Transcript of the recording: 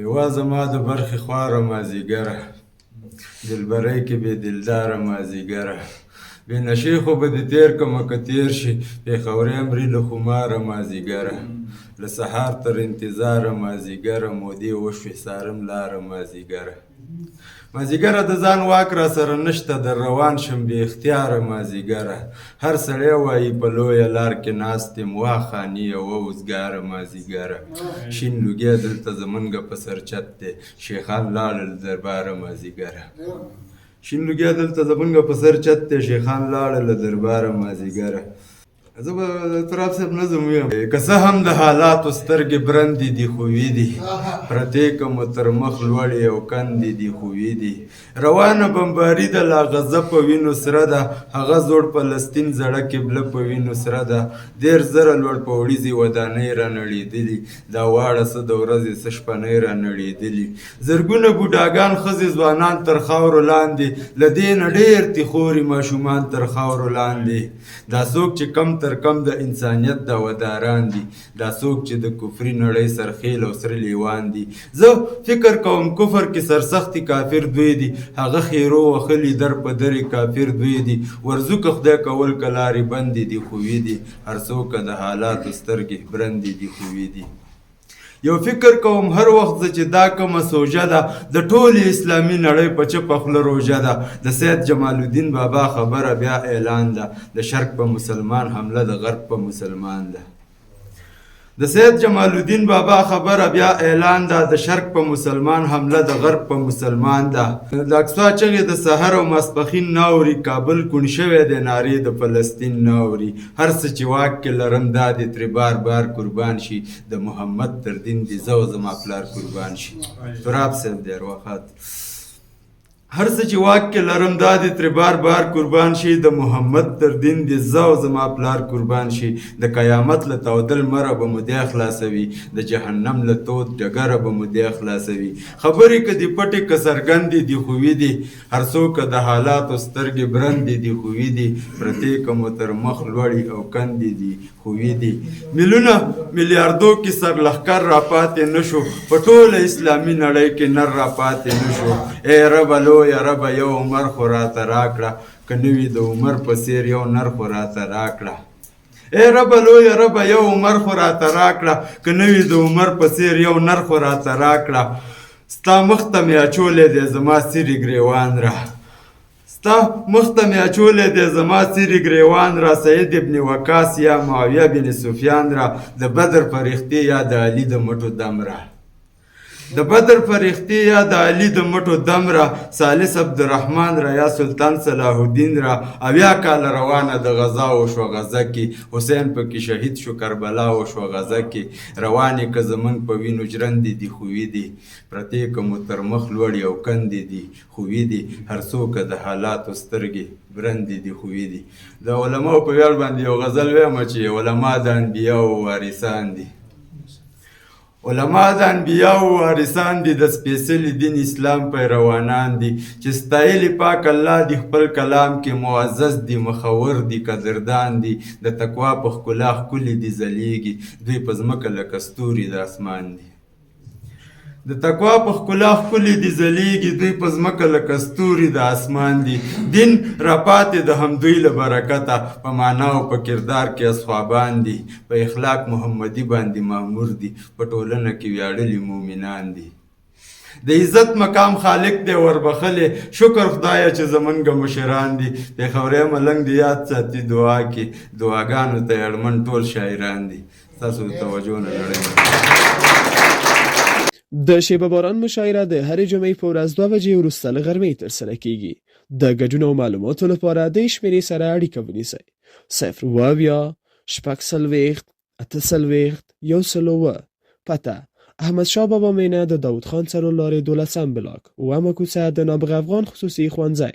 یوه زما د برخې خواره مازدیګره، دلبری کې بې دلداره مازدیګره، بې نشې خو به دې تېر کړمه که تېر شي، پېښوري مري له خماره مازدیګره، له سهار تر انتظاره مازدیګره، مودې وشوې څارم لاره مازدیګره. مازدیګره د ځان واک را سره نشته، در روان شم بې اختیاره مازدیګره، هر سړی وایي په لویه لار کې ناست یم، وا خاني یوه وزګاره مازدیګره. شین لوګی دلته زمونږ په سرچت دی، شیخان لاړل درباره مازدیګره. شین لوګی دلته زمونږ په سرچت دی، شیخان لاړل درباره مازدیګره. زه به تراب صاحب نظم ویم که څه هم د حالاتو سترګې برندې دي خو ویدي، پرتې که مو تر مخ لوړې او کندې دي خو ویدي. روانه بمباري ده لا غزه په وینو سره ده، هغه زوړ فلسطین زړه قبله په وینو سره ده. 1.5 زره لوړ پوړیزې ودانۍ رانړېدلي، دا واړه څه د ورځې څه شپنۍ رانړېدلي. زرګونه بوډاګان ښځې ځوانان تر خاورو لاندې، له دې نه ډېر تیخوري ماشومان تر خاورو لاندې. دا څوک چې کم تر کم د انسانیت داوداران دي، دا څوک چې د کفري نړۍ سرخیل او سره لیوان دي. زه فکر کوم کفر کې سرسختي کافر دوی دي، هغه خیرو وخلي در په درې کافر دوی دي. ورزو که خدای کول که لارې بندې دي خو وي دي، هر څوک د حالاتو سترګې برندې دي خو وي دي. یو فکر کوم هر وخت زه چې دا کومه سوژه ده، د ټولې اسلامي نړۍ په چپه خوله روژه ده. د سید جمال الدین بابا خبره بیا اعلان ده، د شرق په مسلمان حمله د غرب په مسلمان ده. د سید جمال الدین بابا خبره بیا اعلان ده، د شرق په مسلمان حمله د غرب په مسلمان ده. د اقصی چغې د سحر او ماسپښین ناوري، کابل کونډ شوی دی نارې د فلسطین ناوري. هر څه چې واک کې لرم دا دې ترې بار بار قربان شي، د محمد تر دین دې زه او زما پلار قربان شي. تراب صاحب دی ارواخات. هر څه چې واک کې لرم دا دې ترې بار بار قربان شي، د محمد تر دین دې زه او زما پلار قربان شي. د قیامت له تودل مره به مو دی خلاصوي، د جهنم له تود ډګره به مو دی خلاصوي. خبرې که دې پټې که څرګندې دي خو وي دي، هر څوک د حالاتو سترګې برندې دي خو وي دي. پرتې که مو تر مخ لوړې او کندې دي خو وي دي. میلیونه میلیاردو کې سر لښکر را پاتې نه شو، په ټوله اسلامي نړۍ کې نر را پاتې نه شو. ای ربه لویه ربه یو عمر خو راته راکړه، که نه وي د عمر په څېر یو نر خو راته راکړه. ای ربه لویه ربه یو عمر خو راته راکړه، که نه وي د عمر په څېر یو نر خو راته راکړه. ستا مخ ته مې اچولی دی زما سیرې ګریوان را، ستا مخ ته مې اچولی دی زما سیرې ګریوان را. سعید ابن وقاص یا معاویه بن سفیان را، د بدر فرښتې یا د علي د مټو دم را، د بدر فرښتې یا د علي د مټو دم را. ثالث عبدالرحمن را یا سلطان صلاح الدین را، 80 کاله روانه د غزا وشوه غزه کې، حسین پکې شهید شو کربلا وشوه غزه کې. روانې که زمونږ په وینو ژرندې دي خو وي دي، پرتې که مو تر مخ لوړې او کندې دي خو وي دي. هر څوک د حالاتو سترګې برندې دي خو وي دي. د علماو په ویاړ باندې یو غزل ویمه چې علما د انبیاو وارثان دي، علما د انبیاو وارثان دي، د سپېڅلي دین اسلام پیروانان دي، چې ستایلي پاک الله دي خپل کلام کې معزز دي، مخور دي قدردان دي، د تقوا په ښکلا ښکلي دي ځلیږي، دوی په ځمکه لکه ستوري د اسمان دي. د تقوا په ښکلا ښکلي دي ځلیږي، دوی په ځمکه لکه ستوري د اسمان دي. دین راپاتې د همدوی له برکته، په معنا او په کردار کې اصحابان دي، په اخلاق محمدي باندې مامور دي، په ټولنه کې ویاړلي مؤمنان دي. د عزت مقام خالق دی وربخلې، شکر خدایه چې زمونږ مشران دي. پېښوری ملنګ د یاد ساتي دعا کې، دعاګانو ته یې اړمن ټول شاعران دي. ستاسو د توجه نه نړۍ. د شیبه باران مشاعره د هرې جمعې په ورځ 2 بجې وروسته له غرمې ترسره کیږي. د ګډون او معلوماتو لپاره د شمیرې سره اړیکه ونیسئ: 0 شپږ څلوېښت 48 101. پته: احمدشاه بابا مینه د داود خان سرو لارې 12 بلاک، 2 کوڅه د نابغه افغان خصوصي ښوونځی.